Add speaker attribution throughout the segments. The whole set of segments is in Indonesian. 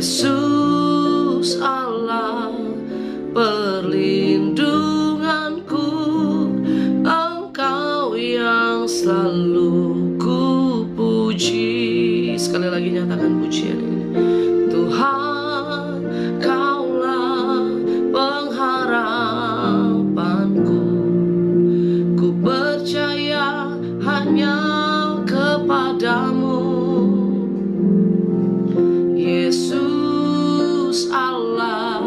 Speaker 1: Yesus Allah perlindunganku, Engkau yang selalu ku puji. Sekali lagi nyatakan pujian ini. Tuhan, Kaulah pengharapanku, ku percaya hanya kepadamu. Yesus Allah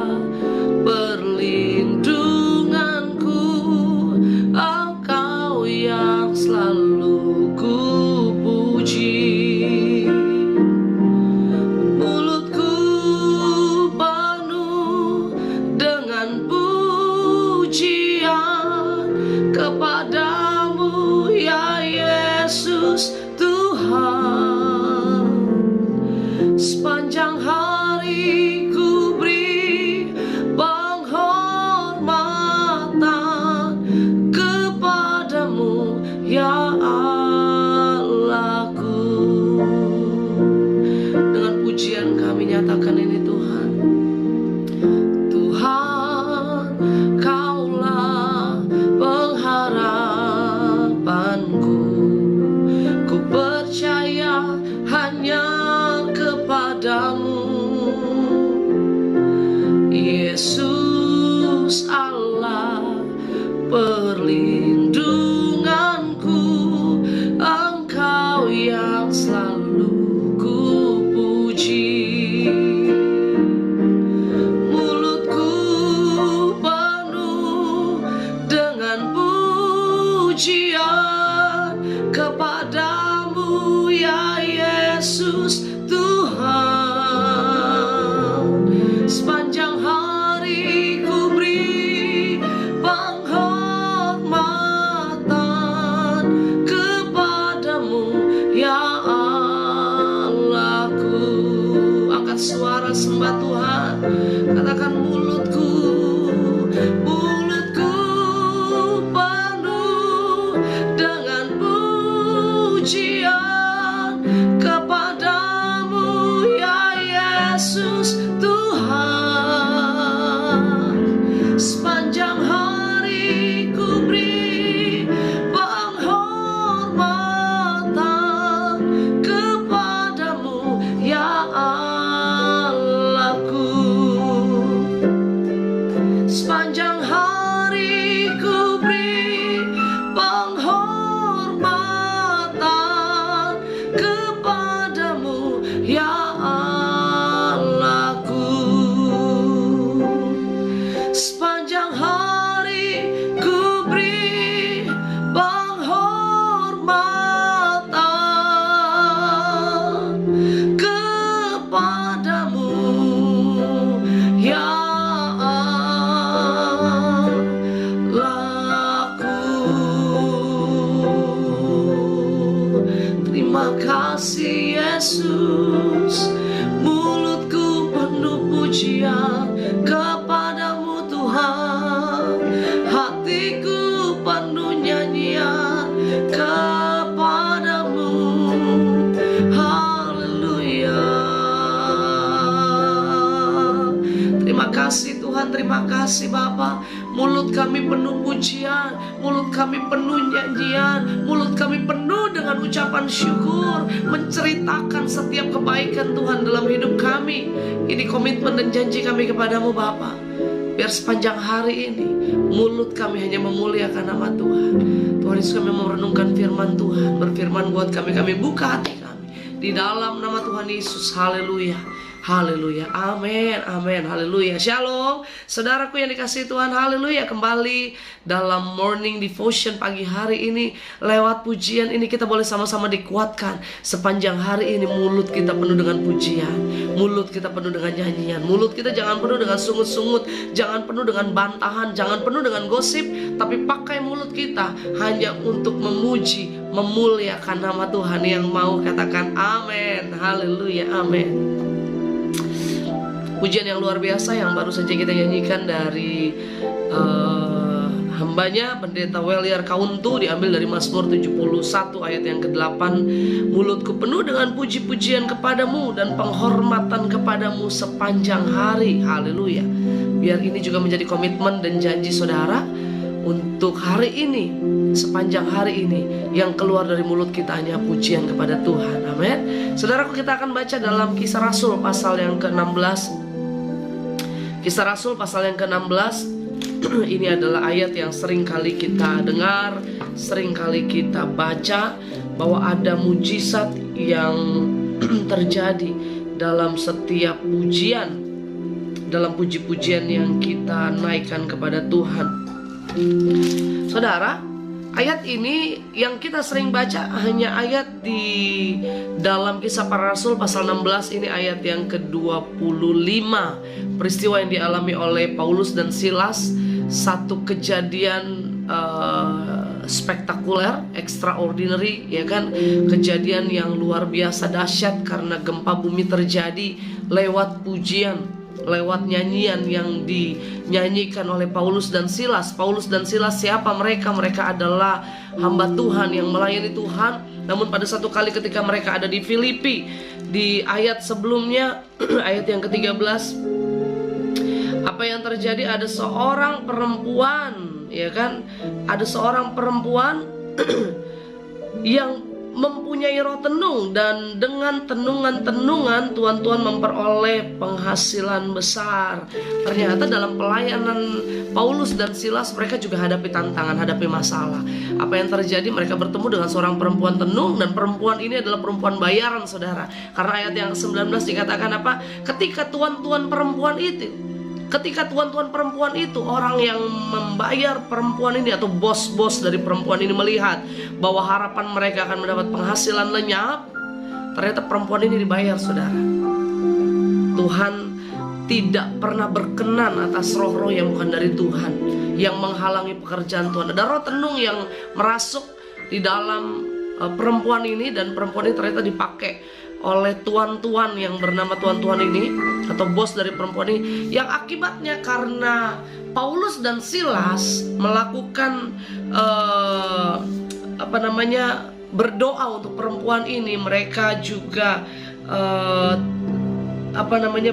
Speaker 1: perlindunganku, Engkau yang selalu ku puji. Mulutku penuh dengan pujian kepadamu ya Yesus Tuhan. Sepanjang hari ku beri penghormatan kepadamu ya Allahku. Dengan pujian kami nyatakan ini Tuhan. Tuhan, Kaulah pengharapanku, ku percaya hanya kepadamu. Yesus Allah perlindunganku, Engkau yang selalu ku puji. Mulutku penuh dengan pujian kepadamu ya Yesus Tuhan. Sepanjang hari ku beri penghormatan kepadamu ya Allahku. Angkat suara sembah Tuhan, katakan mulutku penuh dengan pujian kepadamu ya Yesus Tuhan. Sepanjang hari ku beri penghormatan kepadamu ya Allahku. Sepanjang hari ku beri penghormatan kepadamu ya Allahku. Sepanjang hari ku beri penghormatan kepadamu ya Allahku. Terima kasih Yesus. Mulutku penuh pujian kepadamu Tuhan. Hatiku penuh nyanyian kepadamu. Haleluya. Terima kasih Tuhan, terima kasih Bapa. Mulut kami penuh pujian, mulut kami penuh nyanyian, mulut kami penuh dengan ucapan syukur, menceritakan setiap kebaikan Tuhan dalam hidup kami. Ini komitmen dan janji kami kepadamu Bapa. Biar sepanjang hari ini mulut kami hanya memuliakan nama Tuhan. Tuhan Yesus, kami mau merenungkan firman Tuhan, berfirman buat kami, kami buka hati kami di dalam nama Tuhan Yesus. Haleluya. Haleluya, amin, amin, haleluya. Shalom, saudaraku yang dikasihi Tuhan, haleluya. Kembali dalam morning devotion pagi hari ini. Lewat pujian ini kita boleh sama-sama dikuatkan. Sepanjang hari ini mulut kita penuh dengan pujian, mulut kita penuh dengan nyanyian, mulut kita jangan penuh dengan sungut-sungut, jangan penuh dengan bantahan, jangan penuh dengan gosip. Tapi pakai mulut kita hanya untuk memuji, memuliakan nama Tuhan. Yang mau katakan amin, haleluya, amin. Pujian yang luar biasa yang baru saja kita nyanyikan dari hambanya pendeta Weliar Kauntu, diambil dari Mazmur 71 ayat yang ke-8. Mulutku penuh dengan puji-pujian kepadamu dan penghormatan kepadamu sepanjang hari. Haleluya. Biar ini juga menjadi komitmen dan janji saudara untuk hari ini, sepanjang hari ini, yang keluar dari mulut kita hanya pujian kepada Tuhan. Amin. Saudaraku, kita akan baca dalam Kisah Rasul pasal yang ke-16. Kisah Rasul pasal yang ke-16. Ini adalah ayat yang sering kali kita dengar, sering kali kita baca, bahwa ada mujizat yang terjadi dalam setiap pujian, dalam puji-pujian yang kita naikkan kepada Tuhan. Saudara, ayat ini yang kita sering baca hanya ayat di dalam Kisah Para Rasul pasal 16. Ini ayat yang ke-25. Peristiwa yang dialami oleh Paulus dan Silas, satu kejadian spektakuler, extraordinary, ya kan? Kejadian yang luar biasa dahsyat karena gempa bumi terjadi lewat pujian, lewat nyanyian yang dinyanyikan oleh Paulus dan Silas. Paulus dan Silas siapa mereka? Mereka adalah hamba Tuhan yang melayani Tuhan. Namun pada satu kali ketika mereka ada di Filipi, di ayat sebelumnya, ayat yang ke-13, apa yang terjadi? Ada seorang perempuan, ya kan? Ada seorang perempuan yang mempunyai roh tenung, dan dengan tenungan-tenungan tuan-tuan memperoleh penghasilan besar. Ternyata dalam pelayanan Paulus dan Silas, mereka juga hadapi tantangan, hadapi masalah. Apa yang terjadi? Mereka bertemu dengan seorang perempuan tenung, dan perempuan ini adalah perempuan bayaran, saudara. Karena ayat yang 19 dikatakan apa? Ketika tuan-tuan perempuan itu, orang yang membayar perempuan ini atau bos-bos dari perempuan ini melihat bahwa harapan mereka akan mendapat penghasilan lenyap, ternyata perempuan ini dibayar, saudara. Tuhan tidak pernah berkenan atas roh-roh yang bukan dari Tuhan, yang menghalangi pekerjaan Tuhan. Ada roh tenung yang merasuk di dalam perempuan ini, dan perempuan ini ternyata dipakai oleh tuan-tuan yang bernama tuan-tuan ini atau bos dari perempuan ini, yang akibatnya karena Paulus dan Silas melakukan berdoa untuk perempuan ini, mereka juga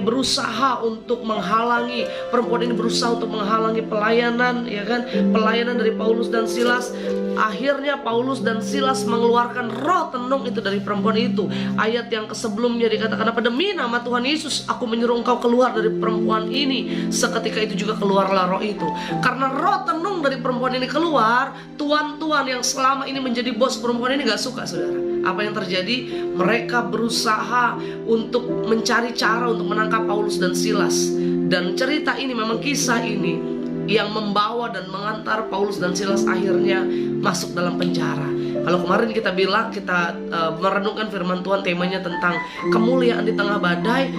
Speaker 1: berusaha untuk menghalangi perempuan ini, berusaha untuk menghalangi pelayanan, ya kan, pelayanan dari Paulus dan Silas. Akhirnya Paulus dan Silas mengeluarkan roh tenung itu dari perempuan itu. Ayat yang sebelumnya dikatakan apa? Demi nama Tuhan Yesus aku menyuruh engkau keluar dari perempuan ini. Seketika itu juga keluarlah roh itu. Karena roh tenung dari perempuan ini keluar, tuan-tuan yang selama ini menjadi bos perempuan ini gak suka, saudara. Apa yang terjadi? Mereka berusaha untuk mencari cara untuk menangkap Paulus dan Silas. Dan cerita ini, memang kisah ini yang membawa dan mengantar Paulus dan Silas akhirnya masuk dalam penjara. Kalau kemarin kita bilang, kita merenungkan firman Tuhan, temanya tentang kemuliaan di tengah badai.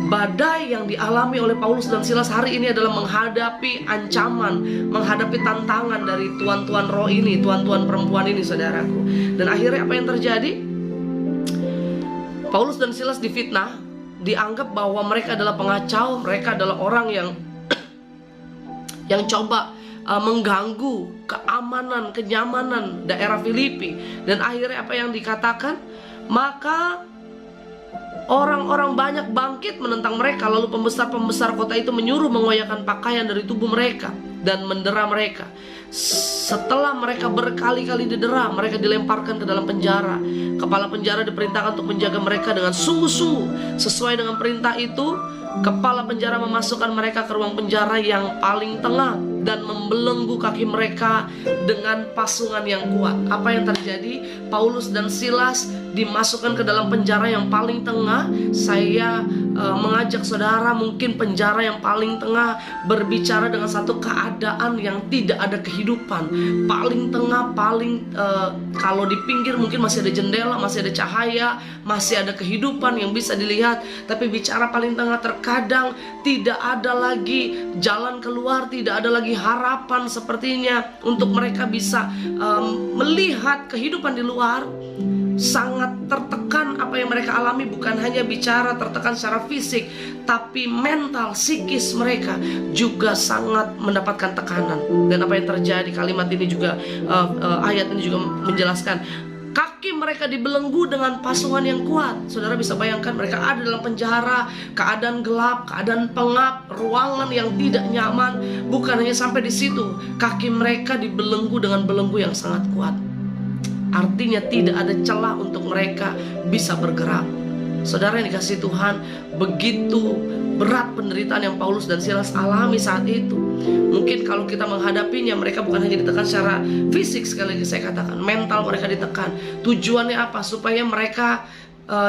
Speaker 1: Badai yang dialami oleh Paulus dan Silas hari ini adalah menghadapi ancaman, menghadapi tantangan dari tuan-tuan roh ini, tuan-tuan perempuan ini, saudaraku. Dan akhirnya apa yang terjadi? Paulus dan Silas difitnah, dianggap bahwa mereka adalah pengacau, mereka adalah orang yang coba mengganggu keamanan, kenyamanan daerah Filipi. Dan akhirnya apa yang dikatakan? Maka orang-orang banyak bangkit menentang mereka. Lalu pembesar-pembesar kota itu menyuruh mengoyakkan pakaian dari tubuh mereka dan mendera mereka. Setelah mereka berkali-kali didera, mereka dilemparkan ke dalam penjara. Kepala penjara diperintahkan untuk menjaga mereka dengan sungguh-sungguh. Sesuai dengan perintah itu, kepala penjara memasukkan mereka ke ruang penjara yang paling tengah dan membelenggu kaki mereka dengan pasungan yang kuat. Apa yang terjadi? Paulus dan Silas dimasukkan ke dalam penjara yang paling tengah. Saya mengajak saudara, mungkin penjara yang paling tengah berbicara dengan satu keadaan yang tidak ada kehidupan. Paling tengah, kalau di pinggir mungkin masih ada jendela, masih ada cahaya, masih ada kehidupan yang bisa dilihat. Tapi bicara paling tengah, terkadang tidak ada lagi jalan keluar, tidak ada lagi harapan sepertinya untuk mereka bisa melihat kehidupan di luar. Sangat tertekan apa apa yang mereka alami bukan hanya bicara tertekan secara fisik, tapi mental, psikis mereka juga sangat mendapatkan tekanan. Dan apa yang terjadi, kalimat ini juga, ayat ini juga menjelaskan, kaki mereka dibelenggu dengan pasungan yang kuat. Saudara bisa bayangkan mereka ada dalam penjara, keadaan gelap, keadaan pengap, ruangan yang tidak nyaman. Bukan hanya sampai di situ, kaki mereka dibelenggu dengan belenggu yang sangat kuat. Artinya tidak ada celah untuk mereka bisa bergerak. Saudara yang dikasihi Tuhan, begitu berat penderitaan yang Paulus dan Silas alami saat itu. Mungkin kalau kita menghadapinya, mereka bukan hanya ditekan secara fisik, sekali lagi saya katakan, mental mereka ditekan. Tujuannya apa? Supaya mereka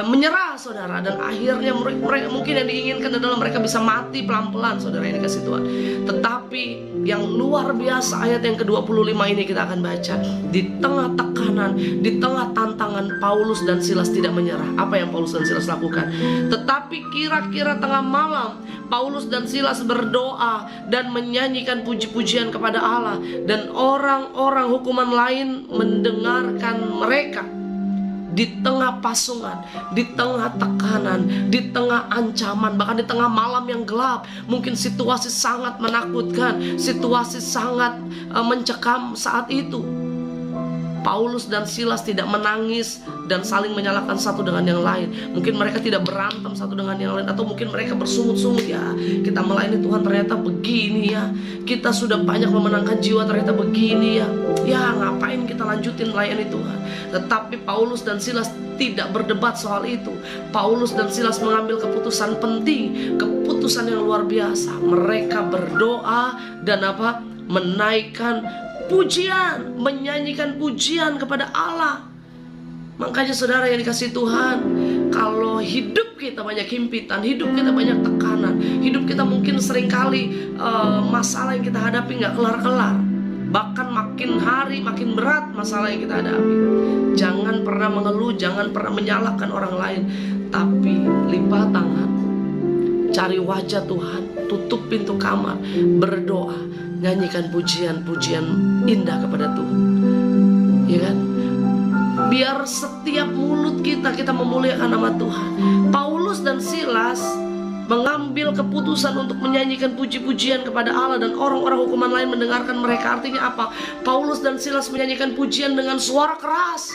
Speaker 1: menyerah, saudara. Dan akhirnya mereka, mungkin yang diinginkan adalah mereka bisa mati pelan-pelan, saudara yang dikasihi Tuhan. Tetapi yang luar biasa, ayat yang ke-25 ini kita akan baca. Di tengah tekanan, di tengah tantangan, Paulus dan Silas tidak menyerah. Apa yang Paulus dan Silas lakukan? Tetapi kira-kira tengah malam, Paulus dan Silas berdoa dan menyanyikan puji-pujian kepada Allah. Dan orang-orang hukuman lain mendengarkan mereka. Di tengah pasungan, di tengah tekanan, di tengah ancaman, bahkan di tengah malam yang gelap, mungkin situasi sangat menakutkan, situasi sangat mencekam saat itu, Paulus dan Silas tidak menangis dan saling menyalahkan satu dengan yang lain. Mungkin mereka tidak berantem satu dengan yang lain, atau mungkin mereka bersungut-sungut, ya kita melayani Tuhan ternyata begini ya, kita sudah banyak memenangkan jiwa ternyata begini ya, ya ngapain kita lanjutin melayani Tuhan. Tetapi Paulus dan Silas tidak berdebat soal itu. Paulus dan Silas mengambil keputusan penting, keputusan yang luar biasa. Mereka berdoa dan menaikkan pujian, menyanyikan pujian kepada Allah. Makanya saudara yang dikasihi Tuhan, kalau hidup kita banyak himpitan, hidup kita banyak tekanan, hidup kita mungkin seringkali masalah yang kita hadapi gak kelar-kelar, bahkan makin hari makin berat masalah yang kita hadapi. Jangan pernah mengeluh, jangan pernah menyalahkan orang lain, tapi lipat tangan, cari wajah Tuhan, tutup pintu kamar, berdoa, nyanyikan pujian-pujian indah kepada Tuhan, ya kan? Biar setiap mulut kita memuliakan nama Tuhan. Paulus dan Silas mengambil keputusan untuk menyanyikan puji-pujian kepada Allah, dan orang-orang hukuman lain mendengarkan mereka. Artinya apa? Paulus dan Silas menyanyikan pujian dengan suara keras.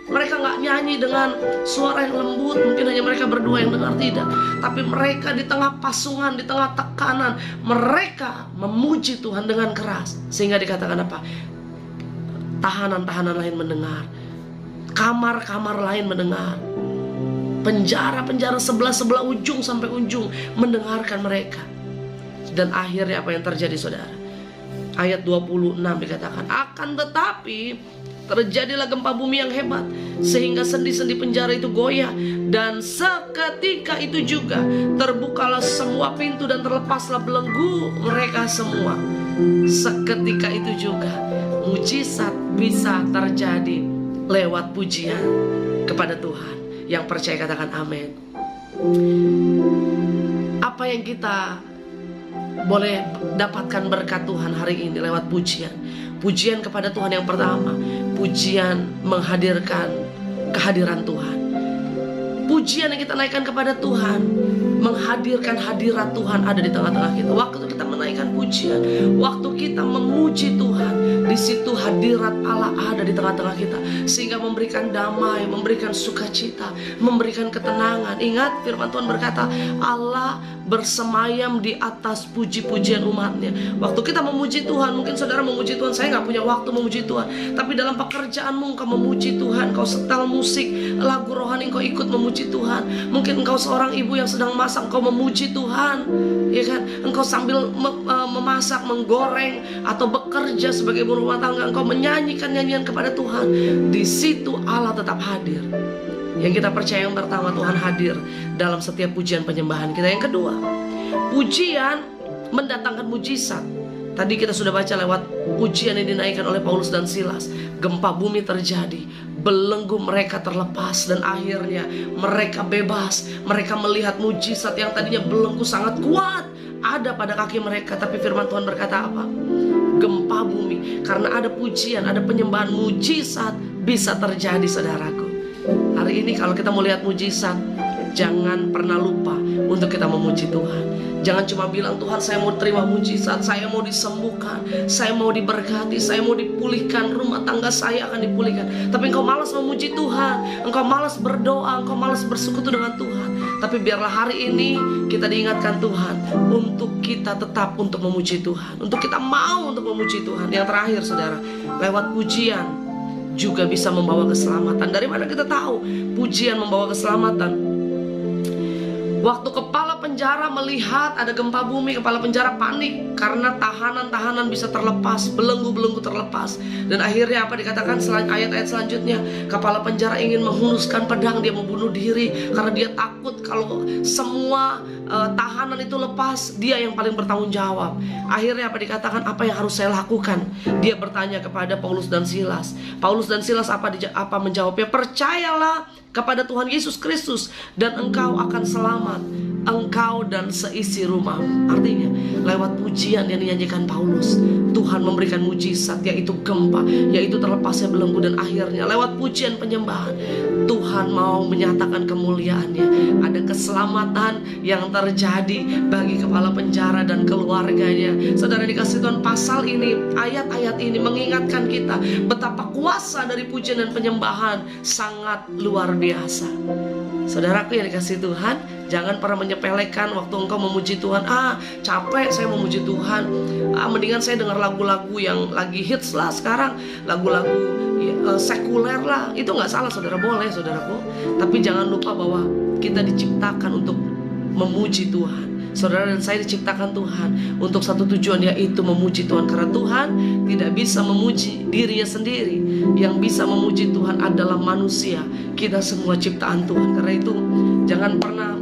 Speaker 1: Mereka gak nyanyi dengan suara yang lembut, mungkin hanya mereka berdua yang dengar, tidak. Tapi mereka di tengah pasungan, di tengah tekanan, mereka memuji Tuhan dengan keras. Sehingga dikatakan apa? Tahanan-tahanan lain mendengar, kamar-kamar lain mendengar, penjara-penjara sebelah ujung sampai ujung mendengarkan mereka. Dan akhirnya apa yang terjadi, saudara? Ayat 26 dikatakan, akan tetapi terjadilah gempa bumi yang hebat, sehingga sendi-sendi penjara itu goyah. Dan seketika itu juga terbukalah semua pintu dan terlepaslah belenggu mereka semua. Seketika itu juga mujizat bisa terjadi lewat pujian kepada Tuhan. Yang percaya katakan amin. Apa yang kita boleh dapatkan berkat Tuhan hari ini lewat pujian? Pujian kepada Tuhan yang pertama, pujian menghadirkan kehadiran Tuhan. Pujian yang kita naikkan kepada Tuhan menghadirkan hadirat Tuhan ada di tengah-tengah kita. Waktu kita menaikkan pujian, waktu kita memuji Tuhan, di situ hadirat Allah ada di tengah-tengah kita, sehingga memberikan damai, memberikan sukacita, memberikan ketenangan. Ingat firman Tuhan berkata, Allah bersemayam di atas puji-pujian umatnya. Waktu kita memuji Tuhan, mungkin saudara memuji Tuhan, saya gak punya waktu memuji Tuhan, tapi dalam pekerjaanmu engkau memuji Tuhan, engkau setel musik, lagu rohani, engkau ikut memuji Tuhan. Mungkin engkau seorang ibu yang sedang masak, engkau memuji Tuhan, ya kan? Engkau sambil memasak, menggoreng, atau bekerja sebagai ibu rumah tangga, engkau menyanyikan nyanyian kepada Tuhan. Di situ Allah tetap hadir. Yang kita percaya yang pertama, Tuhan hadir dalam setiap pujian penyembahan kita. Yang kedua, pujian mendatangkan mujizat. Tadi kita sudah baca lewat pujian yang dinaikkan oleh Paulus dan Silas. Gempa bumi terjadi, belenggu mereka terlepas, dan akhirnya mereka bebas. Mereka melihat mujizat yang tadinya belenggu sangat kuat ada pada kaki mereka. Tapi firman Tuhan berkata apa? Gempa bumi, karena ada pujian, ada penyembahan, mujizat bisa terjadi, saudaraku. Hari ini kalau kita mau lihat mujizat, jangan pernah lupa untuk kita memuji Tuhan. Jangan cuma bilang, Tuhan saya mau terima mujizat, saya mau disembuhkan, saya mau diberkati, saya mau dipulihkan, rumah tangga saya akan dipulihkan. Tapi engkau malas memuji Tuhan, engkau malas berdoa, engkau malas bersekutu dengan Tuhan. Tapi biarlah hari ini kita diingatkan Tuhan untuk kita tetap untuk memuji Tuhan, untuk kita mau untuk memuji Tuhan. Yang terakhir saudara, lewat pujian juga bisa membawa keselamatan. Dari mana kita tahu pujian membawa keselamatan? Waktu kepala penjara melihat ada gempa bumi, kepala penjara panik karena tahanan-tahanan bisa terlepas, belenggu-belenggu terlepas. Dan akhirnya apa dikatakan selain ayat-ayat selanjutnya? Kepala penjara ingin menghunuskan pedang, dia membunuh diri karena dia takut kalau semua tahanan itu lepas, dia yang paling bertanggung jawab. Akhirnya apa dikatakan? Apa yang harus saya lakukan? Dia bertanya kepada Paulus dan Silas. Paulus dan Silas apa menjawabnya? Percayalah kepada Tuhan Yesus Kristus dan engkau akan selamat, engkau dan seisi rumahmu. Artinya lewat pujian yang dinyanyikan Paulus, Tuhan memberikan mujizat, yaitu gempa, yaitu terlepasnya belenggu. Dan akhirnya lewat pujian penyembahan, Tuhan mau menyatakan kemuliaannya. Ada keselamatan yang terjadi bagi kepala penjara dan keluarganya. Saudara dikasih Tuhan, pasal ini, ayat-ayat ini mengingatkan kita betapa kuasa dari pujian dan penyembahan sangat luar biasa. Saudaraku yang dikasih Tuhan, jangan pernah menyepelekan waktu engkau memuji Tuhan. Capek saya memuji Tuhan, mendingan saya dengar lagu-lagu yang lagi hits lah sekarang, lagu-lagu sekuler lah. Itu gak salah saudara, boleh saudaraku. Tapi jangan lupa bahwa kita diciptakan untuk memuji Tuhan. Saudara dan saya diciptakan Tuhan untuk satu tujuan, yaitu memuji Tuhan. Karena Tuhan tidak bisa memuji dirinya sendiri. Yang bisa memuji Tuhan adalah manusia. Kita semua ciptaan Tuhan. Karena itu jangan pernah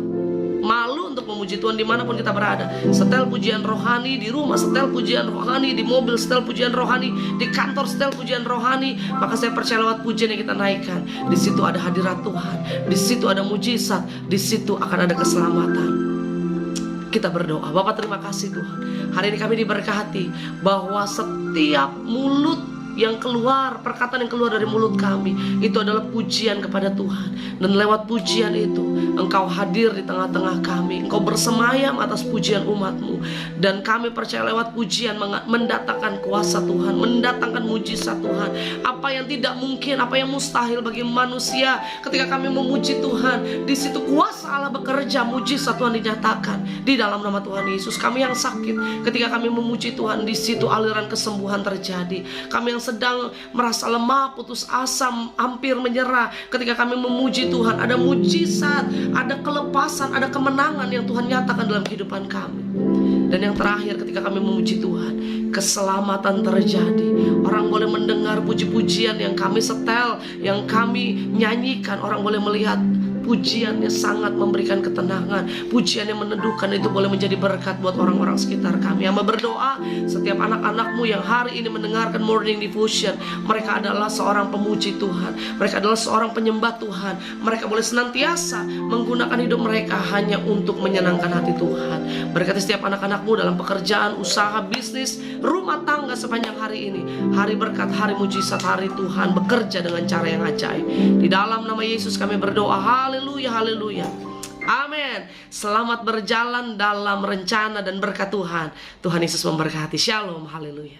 Speaker 1: malu untuk memuji Tuhan dimanapun kita berada. Setel pujian rohani di rumah, setel pujian rohani di mobil, setel pujian rohani di kantor, setel pujian rohani. Maka saya percaya lewat pujian yang kita naikkan, di situ ada hadirat Tuhan, di situ ada mujizat, di situ akan ada keselamatan. Kita berdoa. Bapak terima kasih Tuhan, hari ini kami diberkati bahwa setiap mulut yang keluar, perkataan yang keluar dari mulut kami, itu adalah pujian kepada Tuhan. Dan lewat pujian itu, Engkau hadir di tengah-tengah kami, Engkau bersemayam atas pujian umat-Mu. Dan kami percaya lewat pujian mendatangkan kuasa Tuhan, mendatangkan mujizat Tuhan. Apa yang tidak mungkin, apa yang mustahil bagi manusia, ketika kami memuji Tuhan, di situ kuasa Allah bekerja, mujizat Tuhan dinyatakan di dalam nama Tuhan Yesus. Kami yang sakit, ketika kami memuji Tuhan, di situ aliran kesembuhan terjadi. Kami yang sedang merasa lemah, putus asa, hampir menyerah, ketika kami memuji Tuhan, ada mujizat, ada kelepasan, ada kemenangan yang Tuhan nyatakan dalam kehidupan kami. Dan yang terakhir, ketika kami memuji Tuhan, keselamatan terjadi. Orang boleh mendengar puji-pujian yang kami setel, yang kami nyanyikan. Orang boleh melihat pujiannya sangat memberikan ketenangan, pujian yang meneduhkan. Itu boleh menjadi berkat buat orang-orang sekitar kami. Hamba berdoa setiap anak-anakmu yang hari ini mendengarkan Morning Devotion, mereka adalah seorang pemuji Tuhan, mereka adalah seorang penyembah Tuhan. Mereka boleh senantiasa menggunakan hidup mereka hanya untuk menyenangkan hati Tuhan. Berkati setiap anak-anakmu dalam pekerjaan, usaha, bisnis, rumah tangga sepanjang hari ini. Hari berkat, hari mujizat, hari Tuhan bekerja dengan cara yang ajaib. Di dalam nama Yesus kami berdoa. Haleluya, haleluya. Amin. Selamat berjalan dalam rencana dan berkat Tuhan. Tuhan Yesus memberkati. Shalom, haleluya.